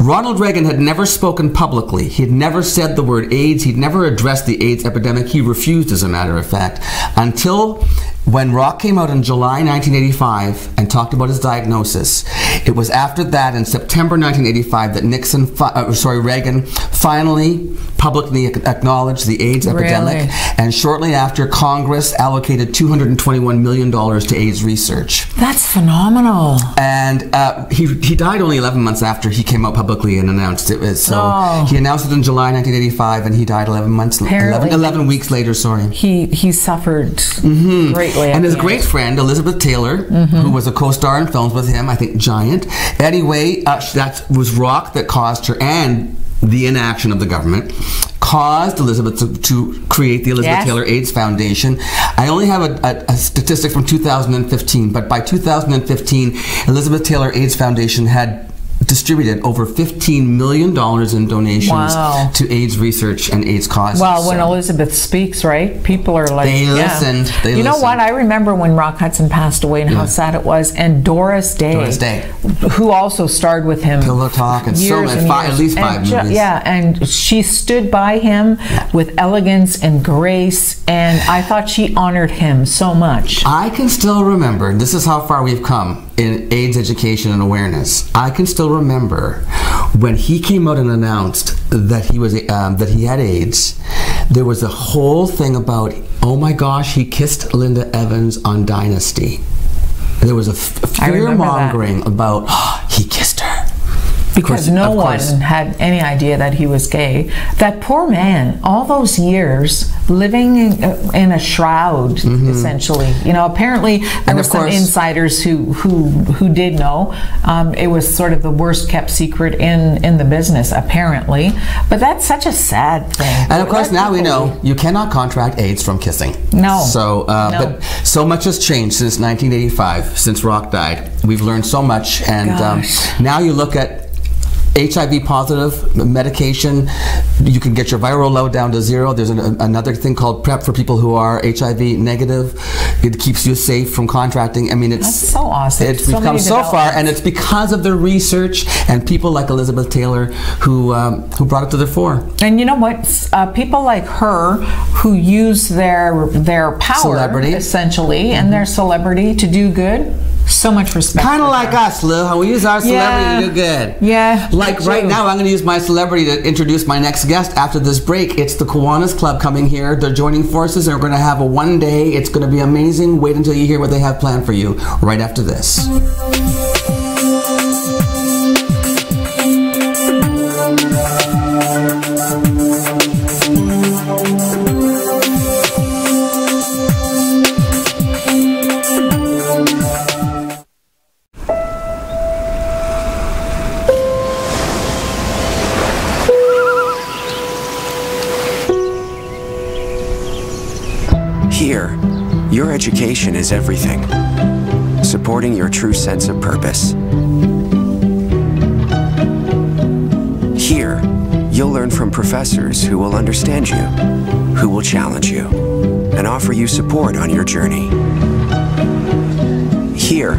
Ronald Reagan had never spoken publicly. He had never said the word AIDS. He'd never addressed the AIDS epidemic. He refused, as a matter of fact, until when Rock came out in July 1985 and talked about his diagnosis. It was after that, in September 1985, that Reagan finally publicly acknowledged the AIDS epidemic, and shortly after, Congress allocated $221 million to AIDS research. That's phenomenal. And he died only 11 months after he came out publicly and announced it. So he announced it in July 1985, and he died 11 weeks later. He suffered greatly. And his great friend Elizabeth Taylor, who was a co-star in films with him, I think Giant. Anyway, that was Rock that caused her, and the inaction of the government caused Elizabeth to create the Elizabeth Taylor AIDS Foundation. I only have a statistic from 2015, but by 2015, Elizabeth Taylor AIDS Foundation had distributed over $15 million in donations to AIDS research and AIDS causes. Well, when Elizabeth speaks, right, people are like, they listened. They you know listened. what? I remember when Rock Hudson passed away and how sad it was. And Doris Day, who also starred with him, Pillow Talk, and so many, at least five movies. Yeah, and she stood by him with elegance and grace, and I thought she honored him so much. I can still remember, and this is how far we've come in AIDS education and awareness. I can still remember when he came out and announced that he had AIDS. There was a whole thing about, oh my gosh, he kissed Linda Evans on Dynasty. There was a fear-mongering about, he kissed her. Because no one had any idea that he was gay. That poor man, all those years living in a shroud, essentially. You know, apparently there were some insiders who did know. It was sort of the worst kept secret in the business, apparently. But that's such a sad thing. And of course, now we know you cannot contract AIDS from kissing. No. So, but so much has changed since 1985, since Rock died. We've learned so much, and now you look at HIV positive medication, you can get your viral load down to 0. There's another thing called PrEP for people who are HIV negative. It keeps you safe from contracting. I mean, that's so awesome. It's become so far, and it's because of the research and people like Elizabeth Taylor who brought it to the fore. And you know what? People like her who use their power, essentially, and their celebrity to do good. So much respect. Kind of like us, Lou, how we use our celebrity to do good. Yeah. Like right now, I'm going to use my celebrity to introduce my next guest after this break. It's the Kiwanis Club coming here. They're joining forces, and we're going to have a one day. It's going to be amazing. Wait until you hear what they have planned for you right after this. Here, your education is everything, supporting your true sense of purpose. Here, you'll learn from professors who will understand you, who will challenge you, and offer you support on your journey. Here,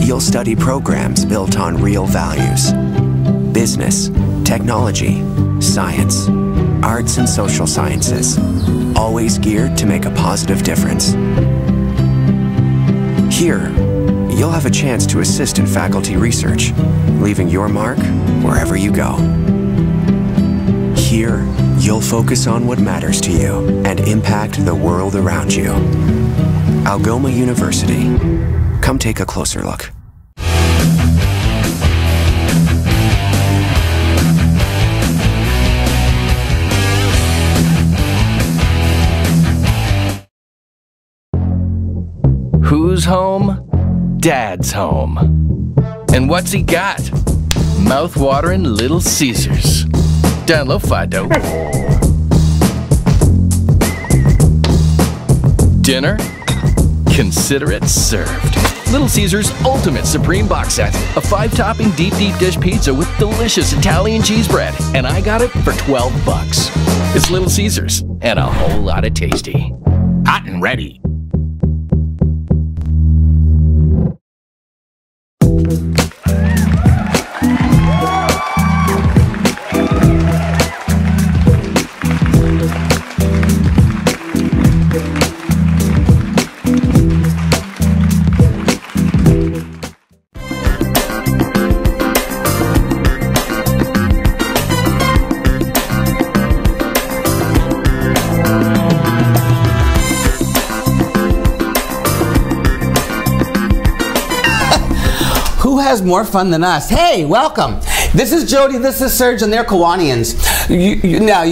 you'll study programs built on real values: business, technology, science, arts and social sciences, always geared to make a positive difference. Here, you'll have a chance to assist in faculty research, leaving your mark wherever you go. Here, you'll focus on what matters to you and impact the world around you. Algoma University. Come take a closer look. Who's home? Dad's home. And what's he got? Mouth-watering Little Caesars. Download Fido. Dinner? Consider it served. Little Caesars Ultimate Supreme Box Set. A 5-topping deep dish pizza with delicious Italian cheese bread. And I got it for 12 bucks. It's Little Caesars and a whole lot of tasty. Hot and ready. Who has more fun than us? Hey, welcome. This is Jody, this is Serge, and they're Kiwanians. Now,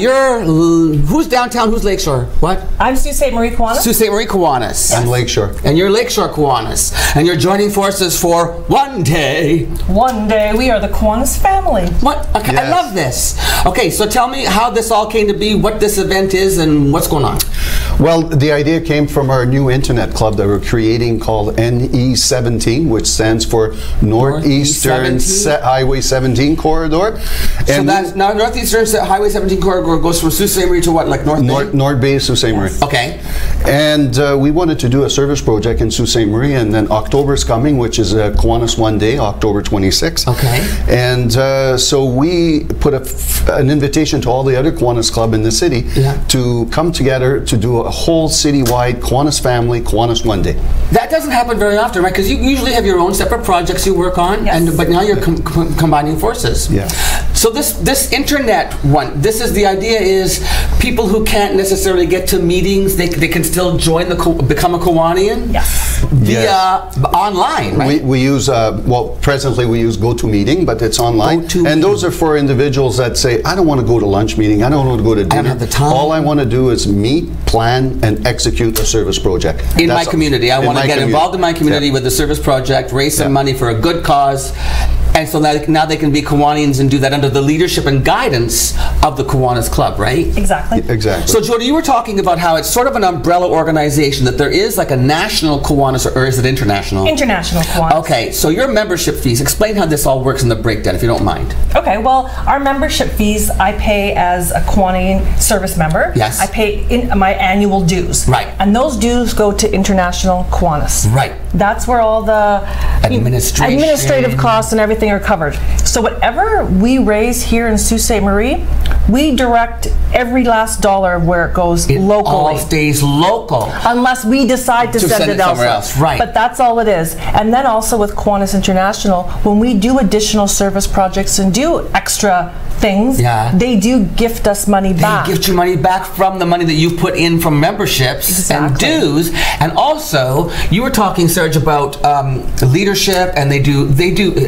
who's downtown, who's Lakeshore? What? I'm Sault Ste. Marie Kiwanis. Sault Ste. Marie Kiwanis. I'm Lakeshore. And you're Lakeshore Kiwanis. And you're joining forces for one day. One day, we are the Kiwanis family. What? Okay, yes. I love this. Okay, so tell me how this all came to be, what this event is, and what's going on. Well, the idea came from our new internet club that we're creating called NE17, which stands for Northeastern Highway 17 Corridor. So that's now Northeastern Highway 17 Corridor goes from Sault Ste. Marie to what, like North Bay? North Bay, Sault Ste. Marie. Okay. And we wanted to do a service project in Sault Ste. Marie, and then October's coming, which is Kiwanis One Day, October 26th. Okay. And so we put an invitation to all the other Kiwanis Club in the city to come together to do a whole citywide Kiwanis family, Kiwanis One Day. That doesn't happen very often, right? Because you usually have your own separate projects you work on, but now you're combining forces. Yeah. So this internet one, the idea is people who can't necessarily get to meetings, they can still join become a Kiwanian? Yes. Via online, right? We use, well, presently we use GoToMeeting, but it's online. And those are for individuals that say, I don't want to go to lunch meeting, I don't want to go to dinner. I don't have the time. All I want to do is meet, plan, and execute a service project. In my community. I want to get involved in my community with the service project, raise some money for a good cause, and so now they can be Kiwanians and do that under the leadership and guidance of the Kiwanis Club, right? Exactly. Exactly. So Jody, you were talking about how it's sort of an umbrella organization, that there is like a national Kiwanis, or is it international? International Kiwanis. Okay, so your membership fees, explain how this all works in the breakdown, if you don't mind. Okay, well, our membership fees, I pay as a Kiwanian service member. Yes. I pay my annual dues. Right. And those dues go to International Kiwanis. Right. That's where all the administrative costs and everything are covered. So whatever we raise here in Sault Ste. Marie, we direct every last dollar of where it goes locally. It all stays local. Unless we decide to send it somewhere else. Right. But that's all it is. And then also with Kiwanis International, when we do additional service projects and do extra things, they do gift us money back. They gift you money back from the money that you've put in from memberships and dues. And also, you were talking, Serge, about leadership, and they do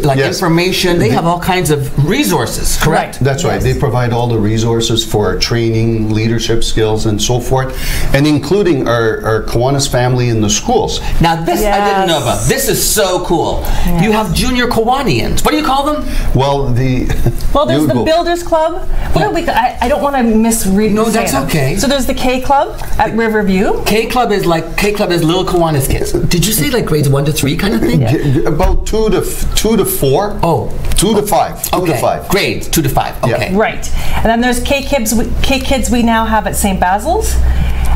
like information. They have all kinds of resources, correct? That's right. They provide all the resources for training, leadership skills, and so forth, and including our Kiwanis family in the schools. Now this I didn't know about. This is so cool. Yes. You have junior Kiwanians. What do you call them? Well, there's the Builders Club. I don't want to misread. No, that's okay. So there's the K Club at Riverview. K Club is little Kiwanis kids. Did you say like grades 1 to 3 kind of thing? About 2 to 4. Oh. 2 to 5. 2 to 5. Grades 2 to 5. Okay. Right. And then there's K Kids we now have at St. Basil's.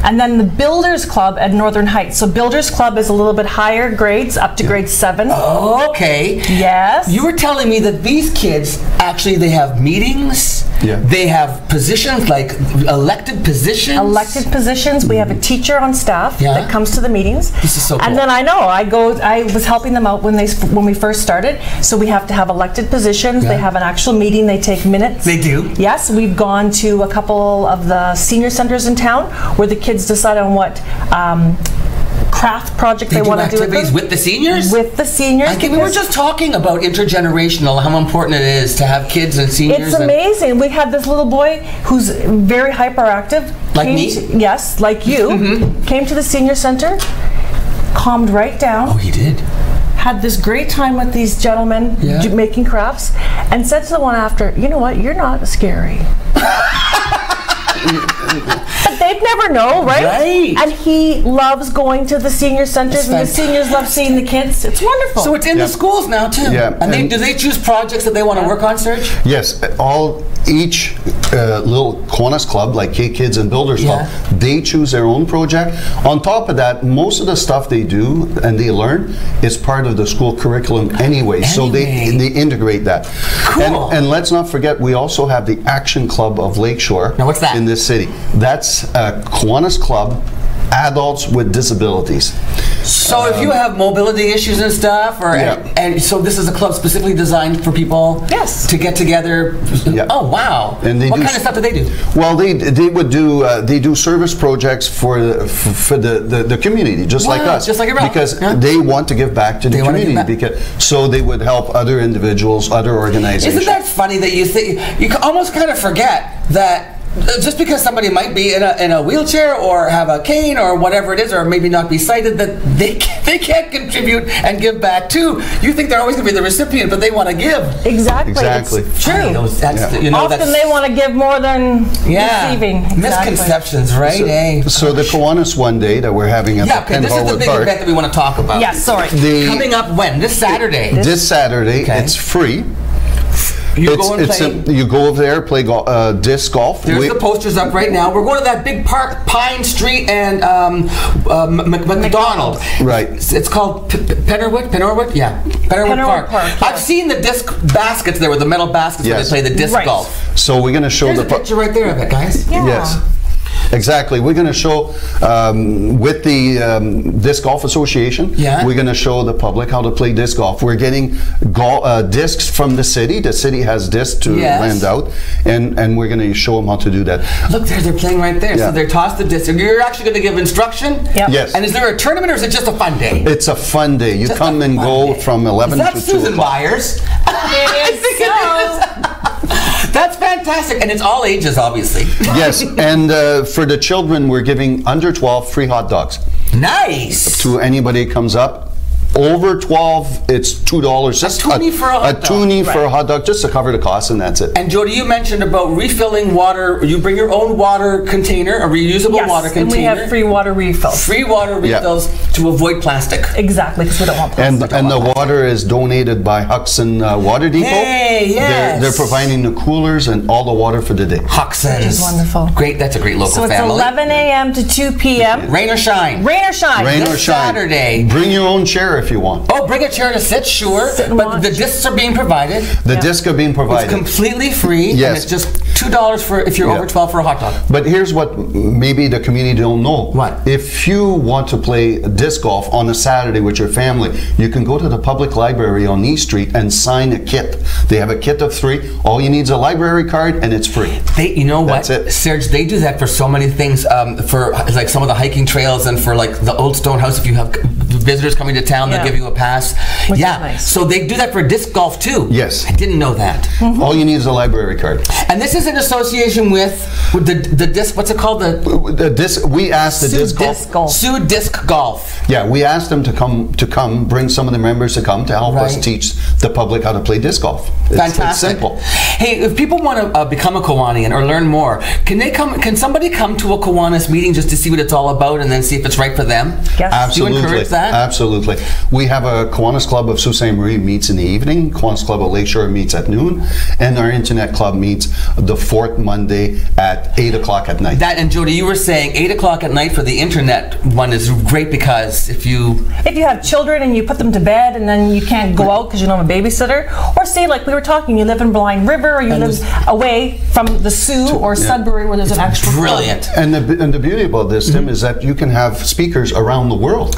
And then the Builders Club at Northern Heights. So Builders Club is a little bit higher grades, up to grade 7. Okay. Yes. You were telling me that these kids, actually, they have meetings. Yeah. They have positions, like elected positions. Elected positions. We have a teacher on staff that comes to the meetings. This is so cool. And then I was helping them out when we first started. So we have to have elected positions. They have an actual meeting. They take minutes. They do? Yes. We've gone to a couple of the senior centers in town where the kids decide on what craft project they want to do with the seniors? With the seniors. We were just talking about intergenerational, how important it is to have kids and seniors. It's amazing. We had this little boy who's very hyperactive. Like me? Yes, like you. Came to the senior center, calmed right down. Oh, he did? Had this great time with these gentlemen making crafts, and said to the one after, you know what, you're not scary. But they you'd never know, right? Right. And he loves going to the senior centers, and the seniors love seeing the kids. It's wonderful. So it's in the schools now too. Yeah. And do they choose projects that they want to work on, Serge? Yes, each little Kiwanis club, like K-Kids and Builders Club, they choose their own project. On top of that, most of the stuff they do and they learn is part of the school curriculum anyway. So they integrate that. Cool. And let's not forget, we also have the Action Club of Lakeshore. Now what's that? In this city. That's a Kiwanis club, adults with disabilities. So if you have mobility issues and stuff, or and so this is a club specifically designed for people to get together. Oh wow! And what kind of stuff do they do? Well, they would do they do service projects for the community, just like us, just like your because they want to give back to the community. Because so they would help other individuals, other organizations. Isn't that funny that you think you almost kind of forget that? Just because somebody might be in a wheelchair or have a cane or whatever it is, or maybe not be sighted, that they can't contribute and give back too. You think they're always going to be the recipient, but they want to give. Exactly. It's true. Often they want to give more than receiving. Misconceptions, right? So the Kiwanis One Day that we're having at the Penn this is the big event that we want to talk about. Yes, sorry. Coming up when? This Saturday. This Saturday. It's free. You go and play. You go over there, play disc golf. There's the posters up right now. We're going to that big park, Pine Street and McDonald. Right. It's called Pennorwood? Yeah. Pennorwood Park. I've seen the disc baskets there with the metal baskets where they play the disc golf. So we're going to show There's a picture right there of it, guys. Yeah. Yes. Exactly. We're going to show, with the Disc Golf Association, we're going to show the public how to play disc golf. We're getting discs from the city. The city has discs to lend out, and we're going to show them how to do that. Look, they're playing right there. So they're tossed the disc. You're actually going to give instruction? Yes. And is there a tournament, or is it just a fun day? It's a fun day. You come and go from 11 to 2 o'clock. Is that Susan Byers? I think it is. That's fantastic, and it's all ages, obviously. Yes, and for the children, we're giving under 12 free hot dogs. Nice. To anybody who comes up. Over 12, it's $2. Just a toonie for a hot dog. A toonie for a hot dog, just to cover the cost, and that's it. And Jody, you mentioned about refilling water. You bring your own water container, a reusable water container. And we have free water refills. Free water refills to avoid plastic. Exactly, because we don't want plastic. And the water is donated by Huxon Water Depot. Hey, yes. They're providing the coolers and all the water for the day. Huxon. Which is wonderful. Great, that's a great local family. So it's 11 a.m. to 2 p.m. Rain or shine. Rain or shine. Rain or shine. Saturday. Bring your own chair if you want. Oh, bring a chair to sit, sure. But the discs are being provided. The discs are being provided. It's completely free. Yes. And it's just $2 for if you're over 12 for a hot dog. But here's what maybe the community don't know. What? If you want to play disc golf on a Saturday with your family, you can go to the public library on East Street and sign a kit. They have a kit of 3. All you need is a library card, and it's free. You know what, That's it. Serge? They do that for so many things. For like some of the hiking trails, and for like the Old Stone House. If you have visitors coming to town, they'll give you a pass. Which is nice. So they do that for disc golf too. Yes. I didn't know that. All you need is a library card. And this is in association with the disc. What's it called? The disc. We asked the disc golf. Sue Disc Golf. Yeah, we asked them to come, bring some of the members to come to help us teach the public how to play disc golf. Fantastic. It's simple. Hey, if people want to become a Kiwanian or learn more, can somebody come to a Kiwanis meeting just to see what it's all about and then see if it's right for them? Yes. Absolutely. Do you encourage that? Absolutely. We have a Kiwanis Club of Sault Ste. Marie meets in the evening. Kiwanis Club of Lakeshore meets at noon, and our Internet Club meets the 4th Monday at 8 o'clock at night. That, and Jody, you were saying 8 o'clock at night for the Internet one is great because if you have children and you put them to bed and then you can't go out because you don't have a babysitter, or say like we were talking, you live in Blind River or you live away from the Soo or Sudbury where there's an actual brilliant club. And the beauty about this, Tim, is that you can have speakers around the world.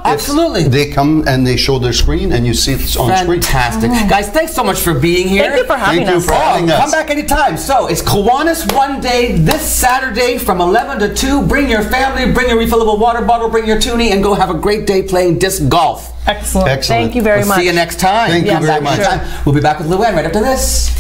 Absolutely. They come and they show their screen and you see it on screen. Fantastic. Guys, thanks so much for being here. Thank you for having us. Thank you for having us. Come back anytime. So it's Kiwanis One Day this Saturday from 11 to 2. Bring your family, bring your refillable water bottle, bring your toonie, and go have a great day playing disc golf. Excellent. Thank you very much. See you next time. Thank you very much. We'll be back with Luann right after this.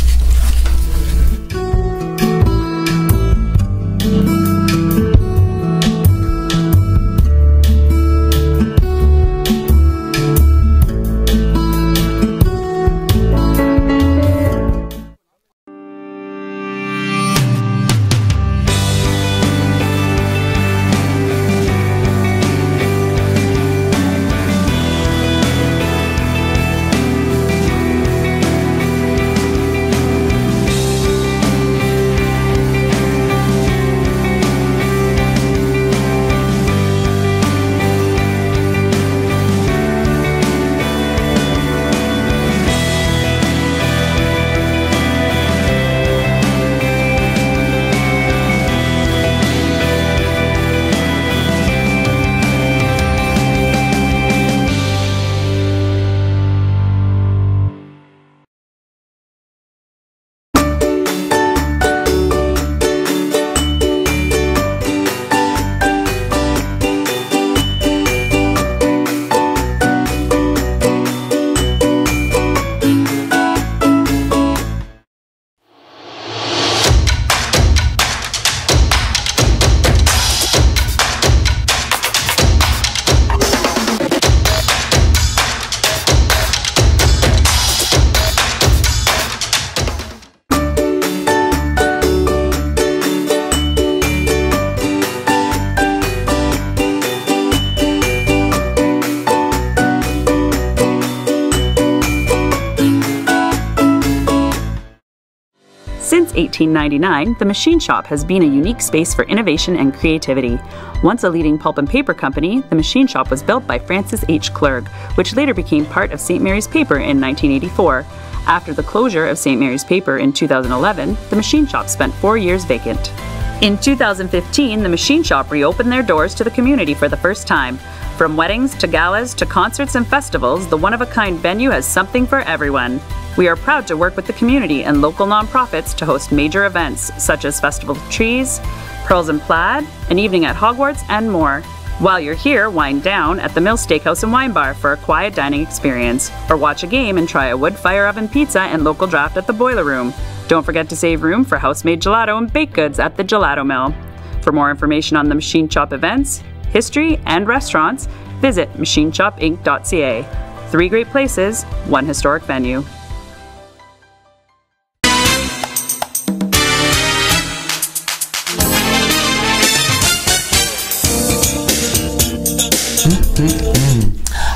Since 1899, the Machine Shop has been a unique space for innovation and creativity. Once a leading pulp and paper company, the Machine Shop was built by Francis H. Clerg, which later became part of St. Mary's Paper in 1984. After the closure of St. Mary's Paper in 2011, the Machine Shop spent 4 years vacant. In 2015, the Machine Shop reopened their doors to the community for the first time. From weddings to galas to concerts and festivals, the one-of-a-kind venue has something for everyone. We are proud to work with the community and local nonprofits to host major events such as Festival of Trees, Pearls and Plaid, an evening at Hogwarts, and more. While you're here, wind down at the Mill Steakhouse and Wine Bar for a quiet dining experience, or watch a game and try a wood fire oven pizza and local draft at the Boiler Room. Don't forget to save room for house-made gelato and baked goods at the Gelato Mill. For more information on the Machine Shop events, history, and restaurants, visit machineshopinc.ca. 3 great places, 1 historic venue.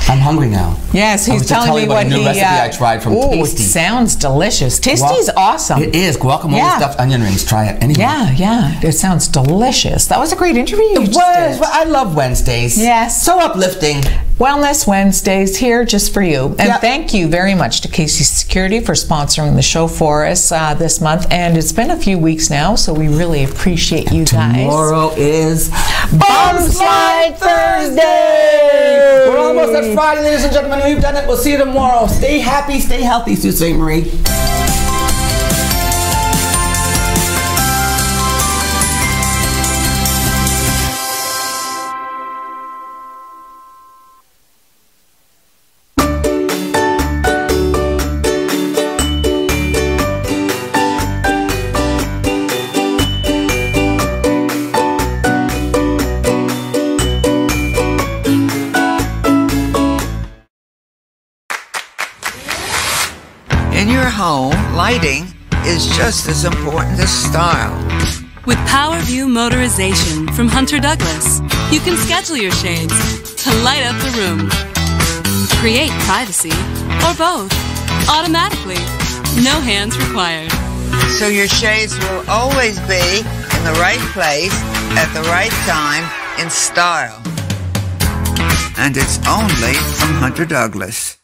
I'm hungry now. Yes, he's telling me what a new recipe I tried from Tasty. It sounds delicious. Tasty's awesome. It is. Guacamole stuffed onion rings. Try it anyway. Yeah. It sounds delicious. That was a great interview. It was. I love Wednesdays. Yes. So uplifting. Wellness Wednesdays here just for you. And thank you very much to Casey Security for sponsoring the show for us this month. And it's been a few weeks now, so we really appreciate you guys. Tomorrow is Bomb Slide Thursday! We're almost at Friday, ladies and gentlemen. We've done it. We'll see you tomorrow. Stay happy, stay healthy, Sault Ste. Marie. Home, lighting is just as important as style. With PowerView Motorization from Hunter Douglas, you can schedule your shades to light up the room, create privacy, or both, automatically. No hands required. So your shades will always be in the right place at the right time in style. And it's only from Hunter Douglas.